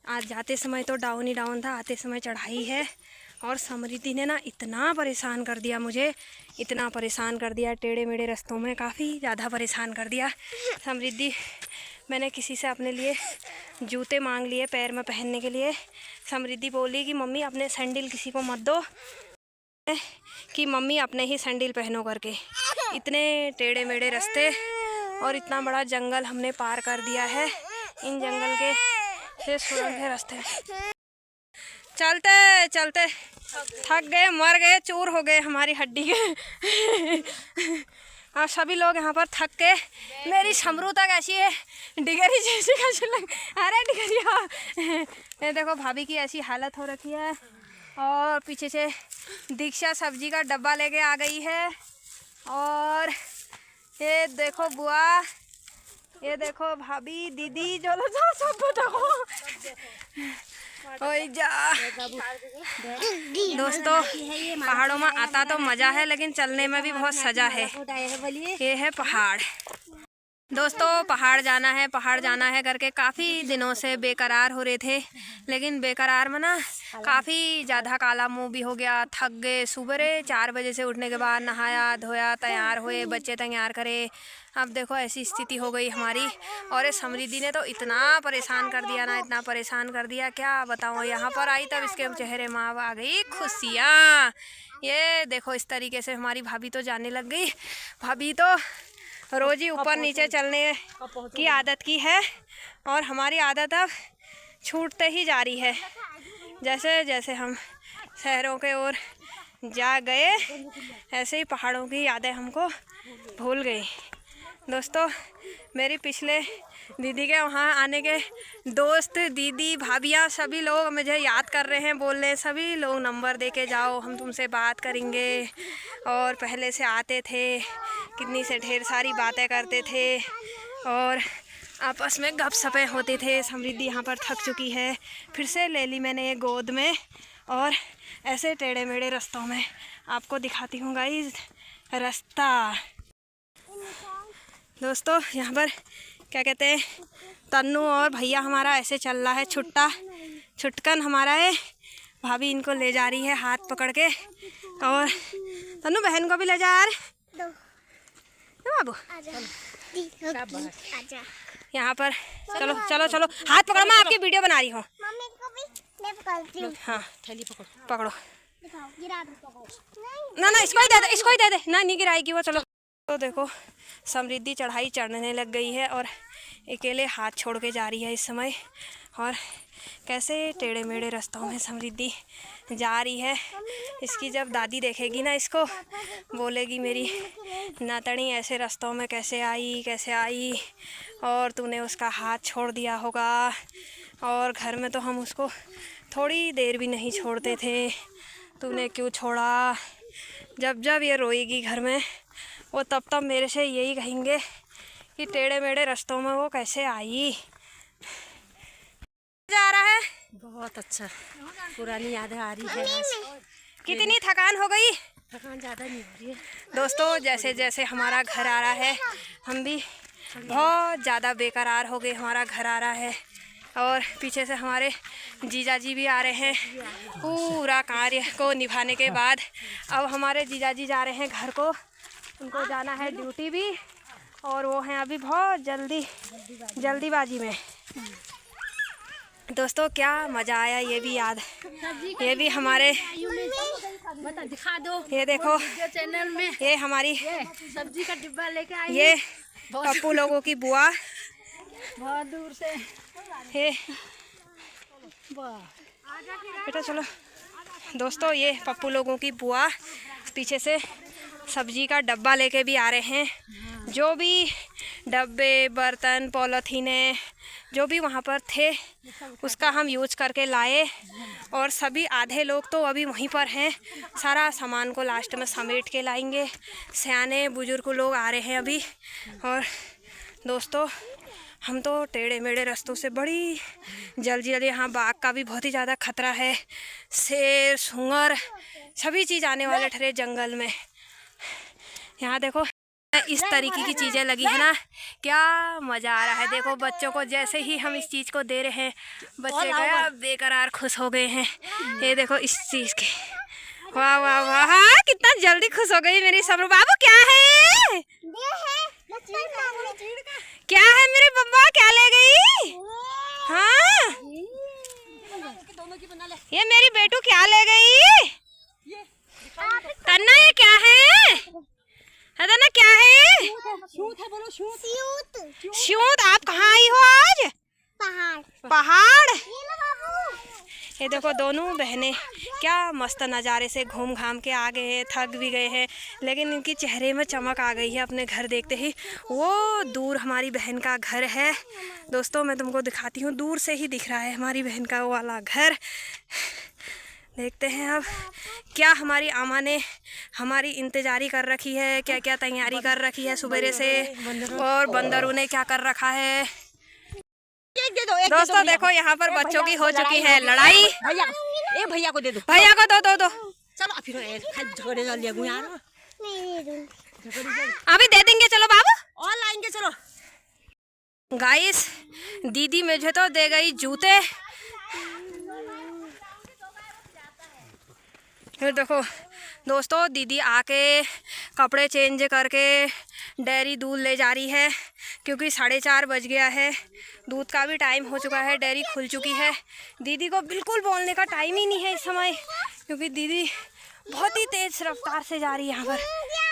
आज जाते समय तो डाउन ही डाउन था, आते समय चढ़ाई है। और समृद्धि ने ना इतना परेशान कर दिया मुझे, इतना परेशान कर दिया, टेढ़े मेढ़े रास्तों में काफ़ी ज़्यादा परेशान कर दिया समृद्धि। मैंने किसी से अपने लिए जूते मांग लिए पैर में पहनने के लिए। समृद्धि बोली कि मम्मी अपने सैंडल किसी को मत दो, कि मम्मी अपने ही सैंडल पहनो करके। इतने टेढ़े मेढ़े रास्ते और इतना बड़ा जंगल हमने पार कर दिया है। इन जंगल के से सुरंग के रास्ते चलते चलते थक गए, मर गए, चूर हो गए हमारी हड्डी के। और सभी लोग यहाँ पर थक के, मेरी समरूता कैसी है, डिगरी जैसी कैसी लग, अरे डिगरिया। ये देखो भाभी की ऐसी हालत हो रखी है। और पीछे से दीक्षा सब्जी का डब्बा लेके आ गई है। और ये देखो बुआ, ये देखो भाभी, दीदी, जो सबको देखो। ओए जा दोस्तों, पहाड़ों में आता तो मज़ा है, लेकिन चलने में भी बहुत सजा है। ये है पहाड़ दोस्तों, पहाड़ जाना है करके काफ़ी दिनों से बेकरार हो रहे थे। लेकिन बेकरार में ना काफ़ी ज़्यादा काला मुंह भी हो गया, थक गए। सुबह 4 बजे से उठने के बाद नहाया धोया, तैयार हुए, बच्चे तैयार करे। अब देखो ऐसी स्थिति हो गई हमारी। और समृद्धि ने तो इतना परेशान कर दिया ना, इतना परेशान कर दिया, क्या बताऊँ। यहाँ पर आई तब इसके चेहरे में आ गई खुशियाँ। ये देखो इस तरीके से हमारी भाभी तो जाने लग गई। भाभी तो रोज ही ऊपर नीचे चलने की आदत की है, और हमारी आदत अब छूटते ही जा रही है। जैसे जैसे हम शहरों के ओर जा गए, ऐसे ही पहाड़ों की यादें हमको भूल गई। दोस्तों, मेरी पिछले दीदी के वहाँ आने के दोस्त, दीदी, भाभियाँ, सभी लोग मुझे याद कर रहे हैं, बोल रहे हैं सभी लोग नंबर दे के जाओ, हम तुमसे बात करेंगे। और पहले से आते थे, कितनी से ढेर सारी बातें करते थे और आपस में गपशपें होते थे। समृद्धि यहाँ पर थक चुकी है, फिर से ले ली मैंने ये गोद में। और ऐसे टेढ़े मेढ़े रास्तों में आपको दिखाती हूँ गाइस रास्ता। दोस्तों, यहाँ पर क्या कहते हैं, तन्नू और भैया हमारा ऐसे चल रहा है, छुटकन हमारा है। भाभी इनको ले जा रही है हाथ पकड़ के। और तन्नू बहन को भी ले जा रहे बाबू। यहाँ पर चलो चलो चलो, हाथ पकड़ो, मैं आपकी वीडियो बना रही हूँ। हाँ पकड़ो ना, इसको ही दे दे ना, नहीं गिराएगी वो। चलो तो देखो समृद्धि चढ़ाई चढ़ने लग गई है और अकेले हाथ छोड़ के जा रही है इस समय। और कैसे टेढ़े मेढ़े रास्तों में समृद्धि जा रही है। इसकी जब दादी देखेगी ना, इसको बोलेगी मेरी नातनी ऐसे रास्तों में कैसे आई, और तूने उसका हाथ छोड़ दिया होगा। और घर में तो हम उसको थोड़ी देर भी नहीं छोड़ते थे, तूने क्यों छोड़ा। जब ये रोएगी घर में, वो तब मेरे से यही कहेंगे कि टेढ़े मेढ़े रास्तों में वो कैसे आई। जा रहा है बहुत अच्छा, पुरानी यादें आ रही है। कितनी थकान हो गई। थकान ज़्यादा नहीं हो रही है दोस्तों, जैसे जैसे हमारा घर आ रहा है, हम भी बहुत ज़्यादा बेकरार हो गए। हमारा घर आ रहा है और पीछे से हमारे जीजाजी भी आ रहे हैं। पूरा कार्य को निभाने के बाद अब हमारे जीजाजी जा रहे हैं घर को, उनको जाना है ड्यूटी भी, और वो हैं अभी बहुत जल्दीबाजी में। दोस्तों, क्या मज़ा आया, ये भी याद, ये भी हमारे दिखा दो। ये देखो चैनल में ये हमारी सब्जी का डिब्बा लेके आई, ये पप्पू लोगों की बुआ बहुत दूर से। हे बेटा चलो। दोस्तों, ये पप्पू लोगों की बुआ पीछे से सब्जी का डब्बा लेके भी आ रहे हैं। जो भी डब्बे, बर्तन, पॉलीथीनें जो भी वहाँ पर थे, उसका हम यूज करके लाए। और सभी आधे लोग तो अभी वहीं पर हैं, सारा सामान को लास्ट में समेट के लाएंगे। सयाने बुजुर्ग लोग आ रहे हैं अभी। और दोस्तों, हम तो टेढ़े मेढ़े रास्तों से बड़ी जल्दी यहाँ बाघ का भी बहुत ही ज़्यादा खतरा है, शेर, सूअर, सभी चीज़ आने वाले ठहरे जंगल में। यहाँ देखो इस तरीके की चीज़ें लगी है ना, क्या मज़ा आ रहा है। देखो बच्चों को जैसे ही हम इस चीज़ को दे रहे हैं, बच्चे क्या बेकरार खुश हो गए हैं। ये देखो इस चीज़ के, वाह वाह वाह, हाँ कितना जल्दी खुश हो गई मेरी सबरू। बाबू क्या है, क्या है मेरे बब्बा, क्या ले गई? हाँ ये मेरी बेटू क्या ले गई? तन्ना ये क्या है? ना क्या है? शूट। आप कहाँ आई हो आज? पहाड़। ये देखो दोनों बहनें क्या मस्त नज़ारे से घूम घाम के आ गए हैं, थक भी गए हैं, लेकिन इनकी चेहरे में चमक आ गई है अपने घर देखते ही। वो दूर हमारी बहन का घर है दोस्तों, मैं तुमको दिखाती हूँ, दूर से ही दिख रहा है हमारी बहन का वो वाला घर। देखते हैं अब क्या हमारी आमा ने हमारी इंतजारी कर रखी है, क्या क्या तैयारी कर रखी है सुबह से, और बंदरों ने क्या कर रखा है। दोस्तों देखो यहाँ पर बच्चों की हो चुकी है लड़ाई। भैया को दे दो, भैया को दो। चलो फिर अभी दे देंगे, चलो बाबू और लाएंगे। चलो गाइस, दीदी मुझे तो दे गई जूते। फिर देखो दोस्तों, दीदी आके कपड़े चेंज करके डेयरी दूध ले जा रही है, क्योंकि 4:30 बज गया है, दूध का भी टाइम हो चुका है, डेयरी खुल चुकी है। दीदी को बिल्कुल बोलने का टाइम ही नहीं है इस समय, क्योंकि दीदी बहुत ही तेज रफ्तार से जा रही है यहाँ पर।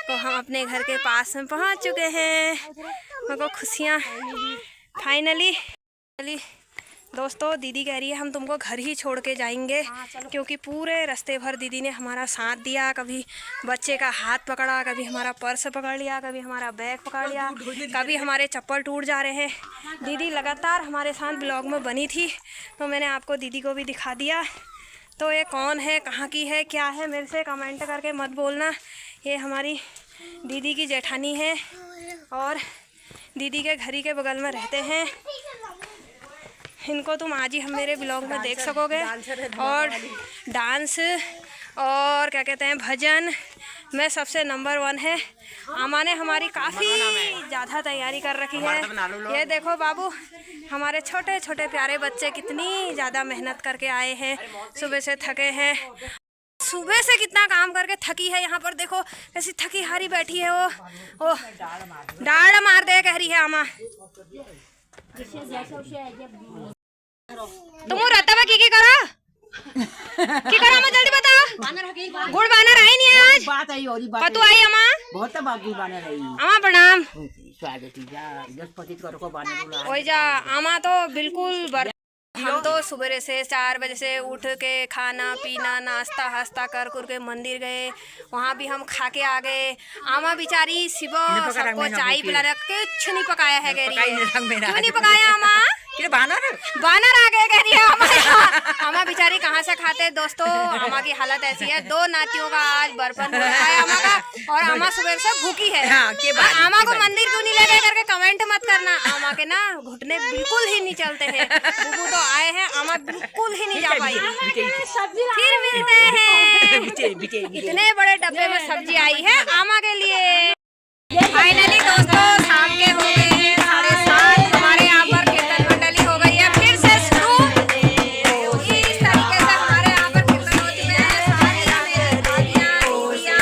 तो हम अपने घर के पास में पहुँच चुके हैं, मेरे को खुशियाँ फाइनली। दोस्तों दीदी कह रही है हम तुमको घर ही छोड़ के जाएंगे, क्योंकि पूरे रास्ते भर दीदी ने हमारा साथ दिया। कभी बच्चे का हाथ पकड़ा, कभी हमारा पर्स पकड़ लिया, कभी हमारा बैग पकड़ लिया, कभी हमारे चप्पल टूट जा रहे हैं। दीदी लगातार हमारे साथ ब्लॉग में बनी थी, तो मैंने आपको दीदी को भी दिखा दिया। तो ये कौन है, कहाँ की है, क्या है, मेरे से कमेंट करके मत बोलना। ये हमारी दीदी की जेठानी है और दीदी के घर ही के बगल में रहते हैं। इनको तुम आज ही हम मेरे ब्लॉग में देख सकोगे। और डांस और क्या कहते हैं भजन में सबसे नंबर 1 है। आमा ने हमारी काफ़ी ज़्यादा तैयारी कर रखी है। ये देखो बाबू, हमारे छोटे छोटे प्यारे बच्चे कितनी ज़्यादा मेहनत करके आए हैं, सुबह से थके हैं। सुबह से कितना काम करके थकी है, यहाँ पर देखो ऐसी थकी हारी बैठी है। वो डाढ़ मार दे कह रही है आमा। तुम रहता हुआ की करा मैं जल्दी बता। गुड़ बानर आई नहीं है आज, बात आई और बात कतु आई अमा, बहुत बाकी बानर आई। अमा प्रणाम। स्वागत जा 10 पतित करो को बानर ओए जा आमा तो बिल्कुल हम तो सुबह से 4 बजे से उठ के खाना पीना नाश्ता हास्ता कर के मंदिर गए, वहाँ भी हम खा के आ गए। आमा बेचारी सुबह सबको चाय पिला रख के कुछ नहीं पकाया है, कह रही है क्यों नहीं पकाया आमा? बानर आ गए कह रही है आमा। आमा बेचारी कहाँ से खाते दोस्तों, आमा की हालत ऐसी है। 2 नातियों का आज बर्तन हुआ है आमा का, और आमा सुबह से भूखी है। आमा को मंदिर क्यों नहीं ले गए करके कमेंट मत करना। आमा के ना घुटने बिल्कुल ही नहीं चलते हैं। बुबू तो आए हैं, आमा बिल्कुल ही नहीं जा पाई। फिर मिलते हैं। इतने बड़े डब्बे में सब्जी आई है आमा के लिए। फाइनली दोस्तों शाम के हो गए हैं 7:30, हमारे यहाँ पर कीर्तन मंडली हो गई है फिर से शुरू। इस तरीके से हमारे यहाँ पर कीर्तन हो चुके हैं। सारी मेरे दादियाँ दीदियाँ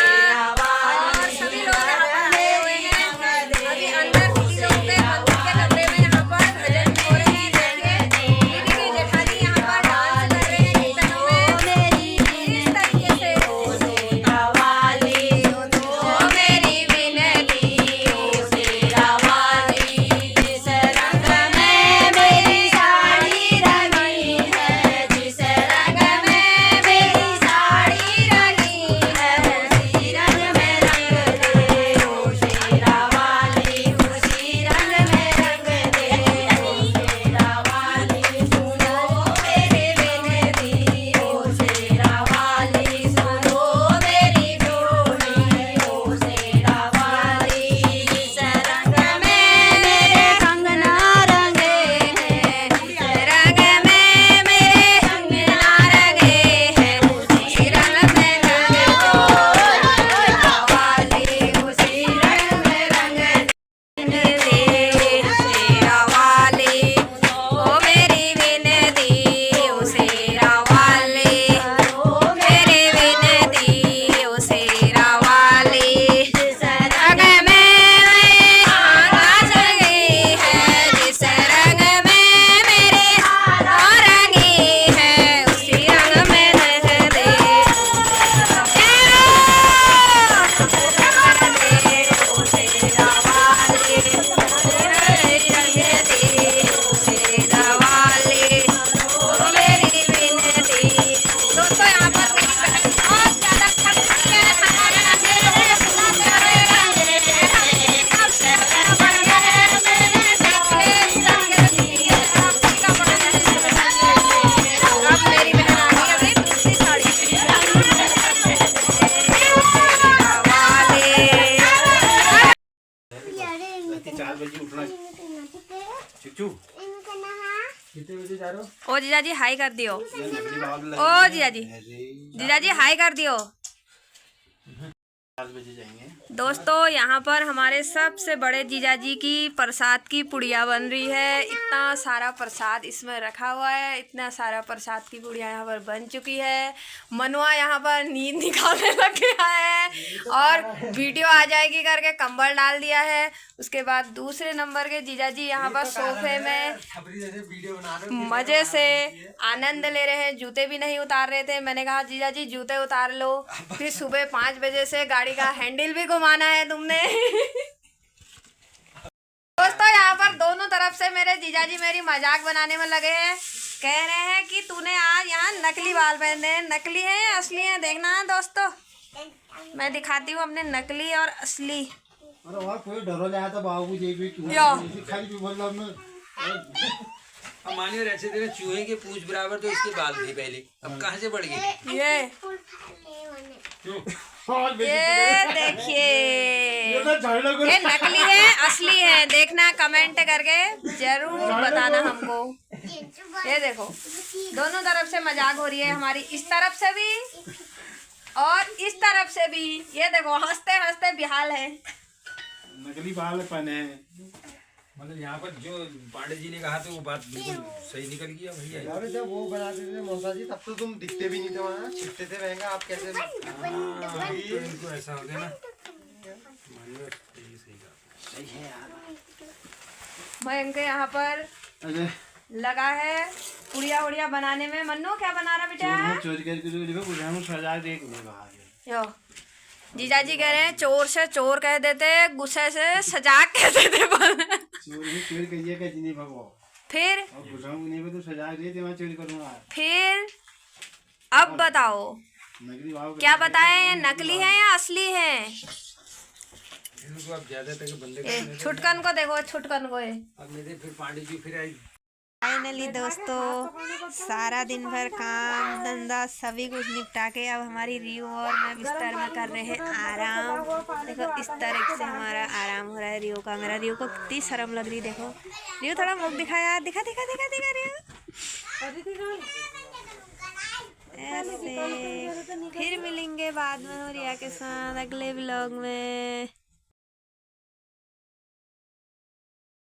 और सभी लोग यहाँ पर आए हुए हैं। अभी अंदर दीदी लोग के मंदिर के कमरे में यहाँ पर भजन हो रहे हैं। देखिए दीदी की जेठानी यहाँ पर डांस कर रहे हैं कीर्तनों में। इस तरीके से मेरी विनती कितने बजे जा रहे हो? ओ जीजा जी हाई कर दियो। ओ ओ जीजा जी, जीजा जी हाई कर दियो। 5 बजे जाएंगे। दोस्तों यहाँ पर हमारे सबसे बड़े जीजा जी की प्रसाद की पुड़िया बन रही है। इतना सारा प्रसाद इसमें रखा हुआ है, इतना सारा प्रसाद की पुड़िया यहाँ पर बन चुकी है। मनुआ यहाँ पर नींद निकालने लग गया है और वीडियो आ जाएगी करके कंबल डाल दिया है। उसके बाद दूसरे नंबर के जीजा जी यहाँ पर सोफे में मजे से आनंद ले रहे हैं। जूते भी नहीं उतार रहे थे, मैंने कहा जीजा जी जूते उतार लो। फिर सुबह 5 बजे से गाड़ी का हैंडल भी घुमाना है तुमने। दोस्तों यहाँ पर दोनों तरफ से मेरे जीजा जी मेरी मजाक बनाने में लगे हैं। कह रहे हैं कि तूने आज यहाँ नकली बाल पहने हैं। नकली है या असली है देखना है दोस्तों, मैं दिखाती हूँ अपने नकली और असली। अरे वाह कोई डरो जाए तो बाबू जी भी खाली भी मतलब में मानिए ऐसे थे चूहे के पूंछ बराबर तो इसके बाल थे पहले, अब कहाँ से बढ़ गए? ये देखिए, ये नकली है असली है देखना, कमेंट करके जरूर बताना हमको। ये देखो दोनों तरफ से मजाक हो रही है हमारी, इस तरफ से भी और इस तरफ से भी। ये देखो हंसते हंसते बिहाल है। नकली बाल पहने मतलब यहाँ पर जो पांडे जी ने कहा था वो बात बिल्कुल सही निकल गया भैया। अरे जब वो बनाते थे मौसा जी तब तो तुम दिखते भी नहीं थे वहाँ, छिपते थे रहेंगे आप कैसे? तो इनको ऐसा हो गया ना, मयंक यहाँ पर लगा है पुड़िया उड़िया बनाने में। मन्नू क्या बना रहा बेटा? चोरी करके देखो बुझाने सजा देख ले बाहर। यो जीजा जी कह रहे हैं चोर से चोर कह देते, गुस्से से सजाक कह देते। चोरी करिए का जिनी भगो फिर और बुझाऊं नहीं तो सजा दे ते मैं चोरी करूंगा। फिर अब बताओ नकली बाल क्या बताएं, ये नकली है या असली है? इनको अब ज्यादा तक बंदे ये छुटकन को देखो, छुटकन को है। अब नहीं फिर पांडे जी फिर आई। फाइनली दोस्तों सारा दिन भर काम धंधा सभी कुछ निपटा के अब हमारी रियो और मैं बिस्तर में कर रहे हैं आराम। देखो इस तरह से हमारा आराम हो रहा है रियो का। मेरा रियो को कितनी शर्म लग रही, देखो रियो थोड़ा मुख दिखा यार, दिखा दिखा दिखा दिखा रियो ऐसे। फिर मिलेंगे बाद में रिया के साथ अगले व्लॉग में।